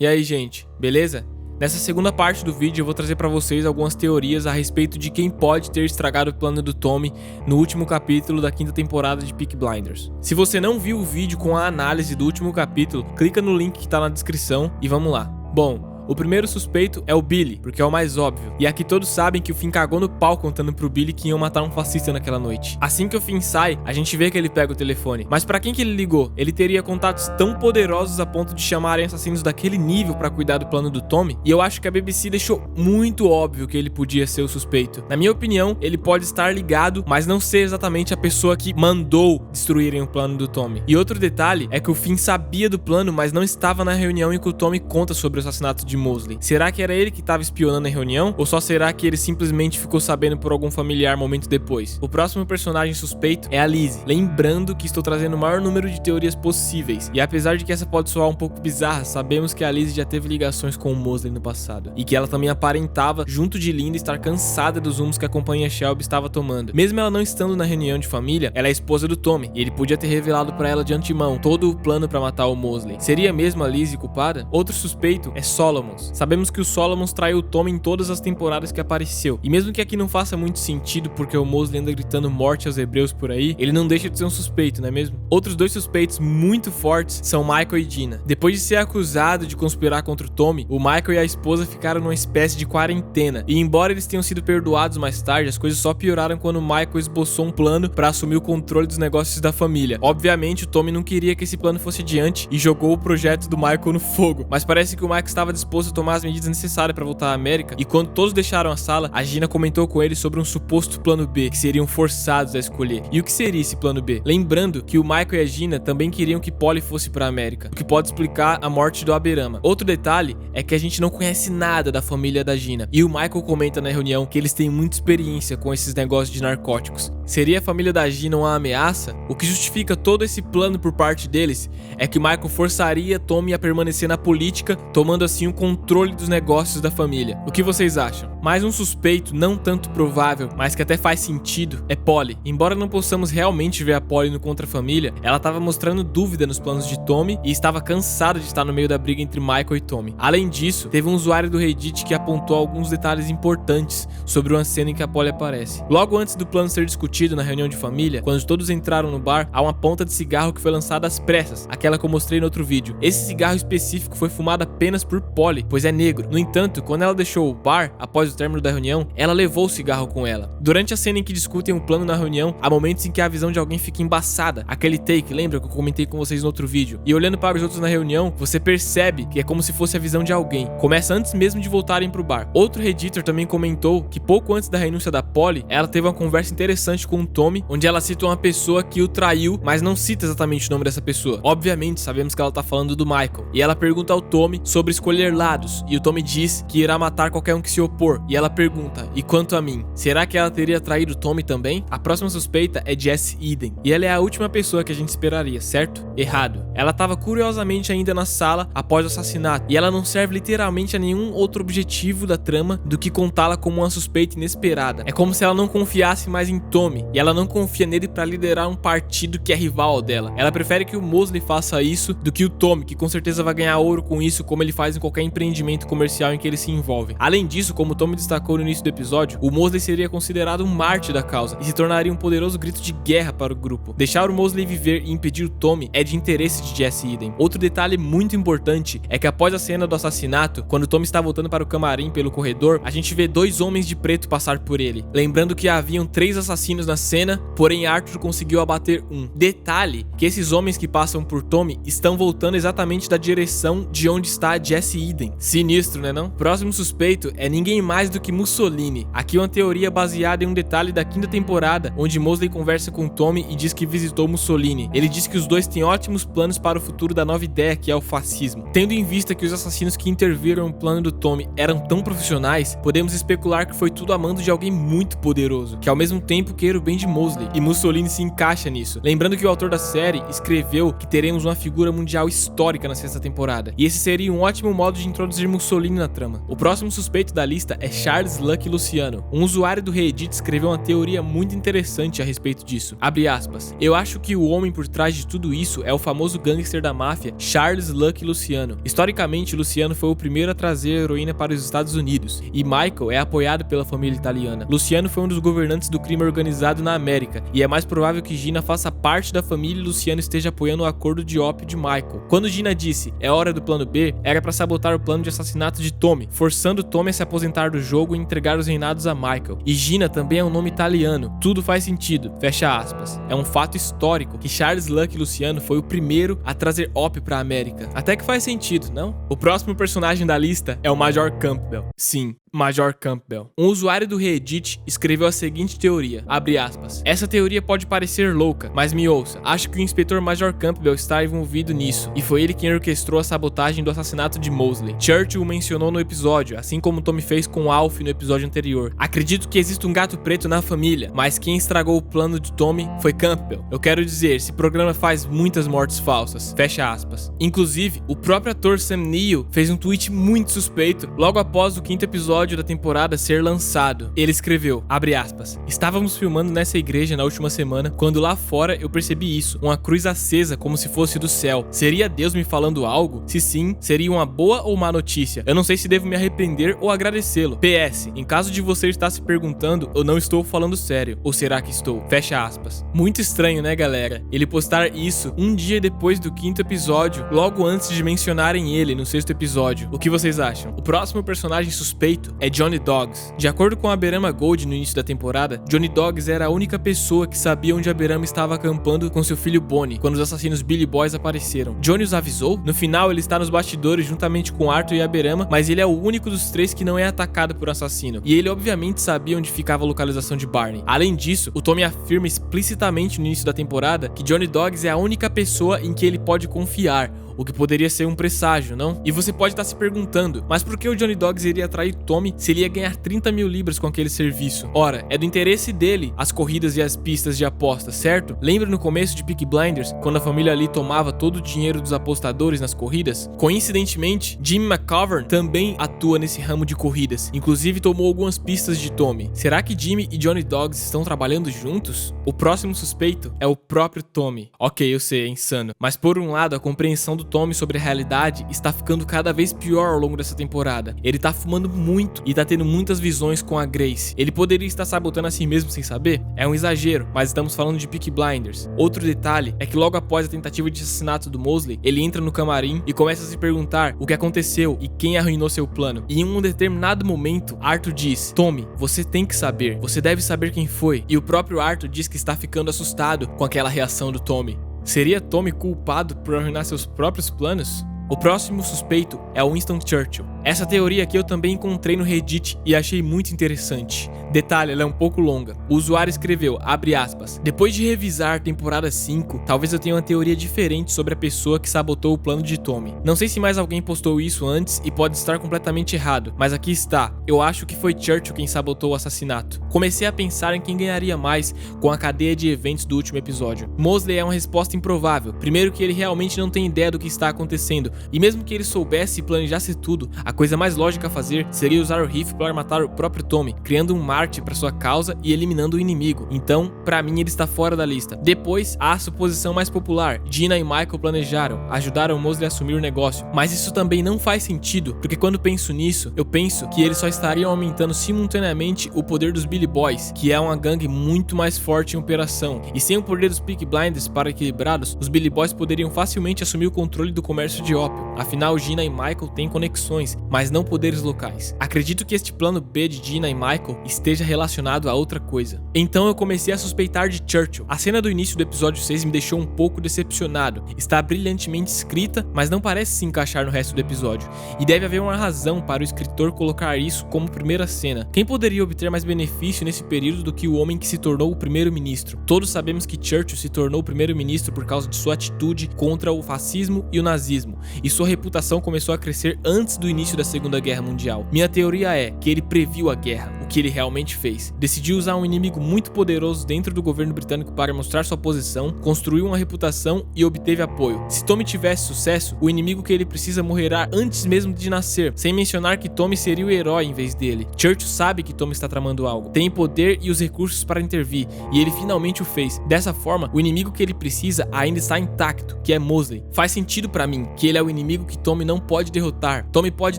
E aí, gente, beleza? Nessa segunda parte do vídeo eu vou trazer pra vocês algumas teorias a respeito de quem pode ter estragado o plano do Tommy no último capítulo da quinta temporada de Peaky Blinders. Se você não viu o vídeo com a análise do último capítulo, clica no link que tá na descrição e vamos lá. Bom, o primeiro suspeito é o Billy, porque é o mais óbvio. E aqui todos sabem que o Finn cagou no pau contando pro Billy que iam matar um fascista naquela noite. Assim que o Finn sai, a gente vê que ele pega o telefone. Mas pra quem que ele ligou? Ele teria contatos tão poderosos a ponto de chamarem assassinos daquele nível pra cuidar do plano do Tommy? E eu acho que a BBC deixou muito óbvio que ele podia ser o suspeito. Na minha opinião, ele pode estar ligado, mas não ser exatamente a pessoa que mandou destruírem o plano do Tommy. E outro detalhe é que o Finn sabia do plano, mas não estava na reunião em que o Tommy conta sobre o assassinato de Mosley. Será que era ele que estava espionando a reunião? Ou só será que ele simplesmente ficou sabendo por algum familiar momento depois? O próximo personagem suspeito é a Lizzie. Lembrando que estou trazendo o maior número de teorias possíveis. E apesar de que essa pode soar um pouco bizarra, sabemos que a Lizzie já teve ligações com o Mosley no passado. E que ela também aparentava, junto de Linda, estar cansada dos rumos que a companhia Shelby estava tomando. Mesmo ela não estando na reunião de família, ela é a esposa do Tommy. E ele podia ter revelado para ela de antemão todo o plano para matar o Mosley. Seria mesmo a Lizzie culpada? Outro suspeito é Solomon. Sabemos que o Solomon traiu o Tommy em todas as temporadas que apareceu. E mesmo que aqui não faça muito sentido porque o Mosley anda gritando morte aos hebreus por aí, ele não deixa de ser um suspeito, não é mesmo? Outros dois suspeitos muito fortes são Michael e Gina. Depois de ser acusado de conspirar contra o Tommy, o Michael e a esposa ficaram numa espécie de quarentena. E embora eles tenham sido perdoados mais tarde, as coisas só pioraram quando o Michael esboçou um plano para assumir o controle dos negócios da família. Obviamente, o Tommy não queria que esse plano fosse adiante e jogou o projeto do Michael no fogo. Mas parece que o Michael estava disposto a tomar as medidas necessárias para voltar à América, e quando todos deixaram a sala, a Gina comentou com ele sobre um suposto plano B, que seriam forçados a escolher. E o que seria esse plano B? Lembrando que o Michael e a Gina também queriam que Polly fosse para a América, o que pode explicar a morte do Aberama. Outro detalhe é que a gente não conhece nada da família da Gina, e o Michael comenta na reunião que eles têm muita experiência com esses negócios de narcóticos. Seria a família da Gina uma ameaça? O que justifica todo esse plano por parte deles é que Michael forçaria Tommy a permanecer na política, tomando assim o controle dos negócios da família. O que vocês acham? Mais um suspeito não tanto provável, mas que até faz sentido, é Polly. Embora não possamos realmente ver a Polly no Contra a Família, ela estava mostrando dúvida nos planos de Tommy e estava cansada de estar no meio da briga entre Michael e Tommy. Além disso, teve um usuário do Reddit que apontou alguns detalhes importantes sobre uma cena em que a Polly aparece. Logo antes do plano ser discutido na reunião de família, quando todos entraram no bar, há uma ponta de cigarro que foi lançada às pressas, aquela que eu mostrei no outro vídeo. Esse cigarro específico foi fumado apenas por Polly, pois é negro. No entanto, quando ela deixou o bar, após o término da reunião, ela levou o cigarro com ela. Durante a cena em que discutem o plano na reunião, há momentos em que a visão de alguém fica embaçada. Aquele take, lembra que eu comentei com vocês no outro vídeo? E olhando para os outros na reunião, você percebe que é como se fosse a visão de alguém. Começa antes mesmo de voltarem pro bar. Outro redditor também comentou que pouco antes da renúncia da Polly, ela teve uma conversa interessante com o Tommy, onde ela cita uma pessoa que o traiu, mas não cita exatamente o nome dessa pessoa. Obviamente, sabemos que ela tá falando do Michael. E ela pergunta ao Tommy sobre escolher lados, e o Tommy diz que irá matar qualquer um que se opor. E ela pergunta, e quanto a mim? Será que ela teria traído o Tommy também? A próxima suspeita é Jessie Eden, e ela é a última pessoa que a gente esperaria, certo? Errado. Ela estava curiosamente ainda na sala após o assassinato, e ela não serve literalmente a nenhum outro objetivo da trama do que contá-la como uma suspeita inesperada. É como se ela não confiasse mais em Tommy, e ela não confia nele para liderar um partido que é rival ao dela. Ela prefere que o Mosley faça isso do que o Tommy, que com certeza vai ganhar ouro com isso, como ele faz em qualquer empreendimento comercial em que ele se envolve. Além disso, como o Tommy destacou no início do episódio, o Mosley seria considerado um mártir da causa e se tornaria um poderoso grito de guerra para o grupo. Deixar o Mosley viver e impedir o Tommy é de interesse de Jessie Eden. Outro detalhe muito importante é que após a cena do assassinato, quando o Tommy está voltando para o camarim pelo corredor, a gente vê dois homens de preto passar por ele. Lembrando que haviam 3 assassinos na cena, porém Arthur conseguiu abater um. Detalhe, que esses homens que passam por Tommy estão voltando exatamente da direção de onde está a Jessie Eden. Sinistro, né não? Próximo suspeito é ninguém mais do que Mussolini. Aqui uma teoria baseada em um detalhe da quinta temporada, onde Mosley conversa com Tommy e diz que visitou Mussolini. Ele diz que os dois têm ótimos planos para o futuro da nova ideia que é o fascismo. Tendo em vista que os assassinos que interviram no plano do Tommy eram tão profissionais, podemos especular que foi tudo a mando de alguém muito poderoso, que ao mesmo tempo queira o bem de Mosley, e Mussolini se encaixa nisso. Lembrando que o autor da série escreveu que teremos uma figura mundial histórica na sexta temporada, e esse seria um ótimo modo de introduzir Mussolini na trama. O próximo suspeito da lista é Charles Lucky Luciano. Um usuário do Reddit escreveu uma teoria muito interessante a respeito disso. Abre aspas. Eu acho que o homem por trás de tudo isso é o famoso gangster da máfia Charles Lucky Luciano. Historicamente, Luciano foi o primeiro a trazer a heroína para os Estados Unidos, e Michael é apoiado pela família italiana. Luciano foi um dos governantes do crime organizado na América, e é mais provável que Gina faça parte da família e Luciano esteja apoiando o acordo de ópio de Michael. Quando Gina disse é hora do plano B, era para sabotar o plano de assassinato de Tommy, forçando Tommy a se aposentar do jogo e entregar os reinados a Michael. E Gina também é um nome italiano. Tudo faz sentido. Fecha aspas. É um fato histórico que Charles Lucky Luciano foi o primeiro a trazer ópio para a América. Até que faz sentido, não? O próximo personagem da lista é o Major Campbell. Sim, Major Campbell. Um usuário do Reddit escreveu a seguinte teoria, abre aspas. Essa teoria pode parecer louca, mas me ouça. Acho que o inspetor Major Campbell está envolvido nisso, e foi ele quem orquestrou a sabotagem do assassinato de Mosley. Churchill o mencionou no episódio, assim como Tommy fez com Alf no episódio anterior. Acredito que existe um gato preto na família, mas quem estragou o plano de Tommy foi Campbell. Eu quero dizer, esse programa faz muitas mortes falsas. Fecha aspas. Inclusive, o próprio ator Sam Neill fez um tweet muito suspeito logo após o 5º episódio da temporada ser lançado. Ele escreveu, abre aspas, estávamos filmando nessa igreja na última semana, quando lá fora eu percebi isso, uma cruz acesa como se fosse do céu. Seria Deus me falando algo? Se sim, seria uma boa ou má notícia? Eu não sei se devo me arrepender ou agradecê-lo. PS, em caso de você estar se perguntando, eu não estou falando sério, ou será que estou? Fecha aspas. Muito estranho, né, galera? Ele postar isso um dia depois do 5º episódio, logo antes de mencionarem ele no 6º episódio. O que vocês acham? O próximo personagem suspeito é Johnny Dogs. De acordo com a Berama Gold no início da temporada, Johnny Dogs era a única pessoa que sabia onde a Berama estava acampando com seu filho Bonnie, quando os assassinos Billy Boys apareceram. Johnny os avisou? No final, ele está nos bastidores juntamente com Arthur e a Berama, mas ele é o único dos 3 que não é atacado por um assassino. E ele obviamente sabia onde ficava a localização de Barney. Além disso, o Tommy afirma explicitamente no início da temporada que Johnny Dogs é a única pessoa em que ele pode confiar, o que poderia ser um presságio, não? E você pode estar se perguntando, mas por que o Johnny Dogs iria atrair Tommy se ele ia ganhar 30 mil libras com aquele serviço? Ora, é do interesse dele as corridas e as pistas de apostas, certo? Lembra no começo de Peaky Blinders, quando a família Lee tomava todo o dinheiro dos apostadores nas corridas? Coincidentemente, Jimmy McGovern também atua nesse ramo de corridas, inclusive tomou algumas pistas de Tommy. Será que Jimmy e Johnny Dogs estão trabalhando juntos? O próximo suspeito é o próprio Tommy. Ok, eu sei, é insano, mas por um lado, a compreensão do Tommy sobre a realidade está ficando cada vez pior ao longo dessa temporada. Ele tá fumando muito e tá tendo muitas visões com a Grace. Ele poderia estar sabotando a si mesmo sem saber? É um exagero, mas estamos falando de Peaky Blinders. Outro detalhe é que logo após a tentativa de assassinato do Mosley, ele entra no camarim e começa a se perguntar o que aconteceu e quem arruinou seu plano. E em um determinado momento, Arthur diz, Tommy, você tem que saber, você deve saber quem foi. E o próprio Arthur diz que está ficando assustado com aquela reação do Tommy. Seria Tommy culpado por arruinar seus próprios planos? O próximo suspeito é Winston Churchill. Essa teoria aqui eu também encontrei no Reddit e achei muito interessante. Detalhe, ela é um pouco longa. O usuário escreveu, abre aspas, depois de revisar temporada 5, talvez eu tenha uma teoria diferente sobre a pessoa que sabotou o plano de Tommy. Não sei se mais alguém postou isso antes e pode estar completamente errado, mas aqui está. Eu acho que foi Churchill quem sabotou o assassinato. Comecei a pensar em quem ganharia mais com a cadeia de eventos do último episódio. Mosley é uma resposta improvável. Primeiro que ele realmente não tem ideia do que está acontecendo, e mesmo que ele soubesse e planejasse tudo, a coisa mais lógica a fazer seria usar o rifle para matar o próprio Tommy, criando um mártir para sua causa e eliminando o inimigo. Então, pra mim, ele está fora da lista. Depois, há a suposição mais popular. Gina e Michael planejaram, ajudaram Mosley a assumir o negócio. Mas isso também não faz sentido, porque quando penso nisso, eu penso que eles só estariam aumentando simultaneamente o poder dos Billy Boys, que é uma gangue muito mais forte em operação. E sem o poder dos Peaky Blinders para equilibrados, os Billy Boys poderiam facilmente assumir o controle do comércio de ópio. Afinal, Gina e Michael têm conexões, mas não poderes locais. Acredito que este plano B de Gina e Michael esteja relacionado a outra coisa. Então eu comecei a suspeitar de Churchill. A cena do início do episódio 6 me deixou um pouco decepcionado. Está brilhantemente escrita, mas não parece se encaixar no resto do episódio. E deve haver uma razão para o escritor colocar isso como primeira cena. Quem poderia obter mais benefício nesse período do que o homem que se tornou o primeiro-ministro? Todos sabemos que Churchill se tornou o primeiro-ministro por causa de sua atitude contra o fascismo e o nazismo, e sua reputação começou a crescer antes do início da Segunda Guerra Mundial. Minha teoria é que ele previu a guerra, o que ele realmente fez. Decidiu usar um inimigo muito poderoso dentro do governo britânico para mostrar sua posição, construiu uma reputação e obteve apoio. Se Tommy tivesse sucesso, o inimigo que ele precisa morrerá antes mesmo de nascer, sem mencionar que Tommy seria o herói em vez dele. Churchill sabe que Tommy está tramando algo, tem poder e os recursos para intervir, e ele finalmente o fez. Dessa forma, o inimigo que ele precisa ainda está intacto, que é Mosley. Faz sentido pra mim que ele é o inimigo que Tommy não pode derrotar. Tommy pode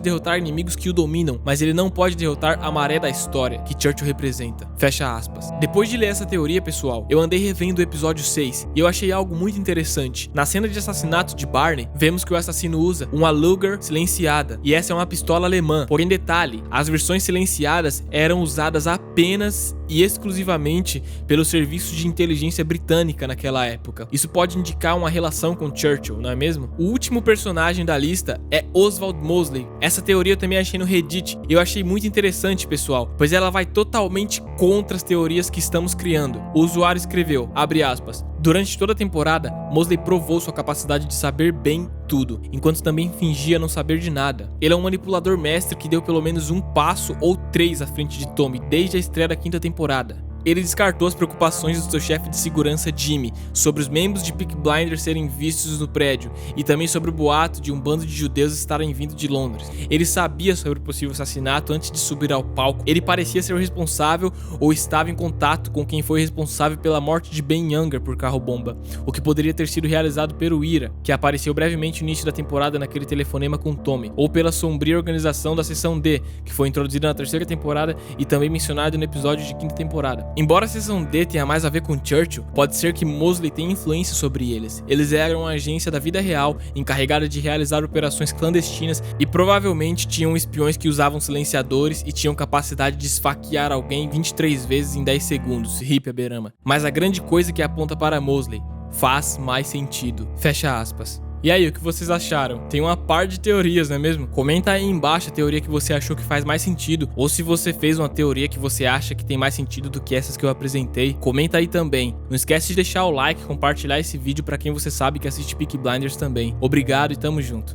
derrotar inimigos que o dominam, mas ele não pode derrotar a maré da história que Churchill representa. Fecha aspas. Depois de ler essa teoria, pessoal, eu andei revendo o episódio 6 e eu achei algo muito interessante. Na cena de assassinato de Barney, vemos que o assassino usa uma Luger silenciada, e essa é uma pistola alemã. Porém, detalhe, as versões silenciadas eram usadas apenas e exclusivamente pelo serviço de inteligência britânica naquela época. Isso pode indicar uma relação com Churchill, não é mesmo? O último personagem da lista é Oswald Mosley. Essa teoria eu também achei no Reddit e eu achei muito interessante, pessoal, pois ela vai totalmente contra as teorias que estamos criando. O usuário escreveu, abre aspas, durante toda a temporada, Mosley provou sua capacidade de saber bem tudo, enquanto também fingia não saber de nada. Ele é um manipulador mestre que deu pelo menos um passo ou 3 à frente de Tommy desde a estreia da 5ª temporada. Ele descartou as preocupações do seu chefe de segurança Jimmy sobre os membros de Peaky Blinders serem vistos no prédio e também sobre o boato de um bando de judeus estarem vindo de Londres. Ele sabia sobre o possível assassinato antes de subir ao palco. Ele parecia ser o responsável ou estava em contato com quem foi responsável pela morte de Ben Younger por carro-bomba, o que poderia ter sido realizado pelo Ira, que apareceu brevemente no início da temporada naquele telefonema com Tommy, ou pela sombria organização da Seção D, que foi introduzida na 3ª temporada e também mencionada no episódio de 5ª temporada. Embora a Seção D tenha mais a ver com Churchill, pode ser que Mosley tenha influência sobre eles. Eles eram uma agência da vida real, encarregada de realizar operações clandestinas e provavelmente tinham espiões que usavam silenciadores e tinham capacidade de esfaquear alguém 23 vezes em 10 segundos, hip Aberama. Mas a grande coisa que aponta para Mosley faz mais sentido. Fecha aspas. E aí, o que vocês acharam? Tem uma par de teorias, não é mesmo? Comenta aí embaixo a teoria que você achou que faz mais sentido, ou se você fez uma teoria que você acha que tem mais sentido do que essas que eu apresentei, comenta aí também. Não esquece de deixar o like, compartilhar esse vídeo para quem você sabe que assiste Peaky Blinders também. Obrigado e tamo junto.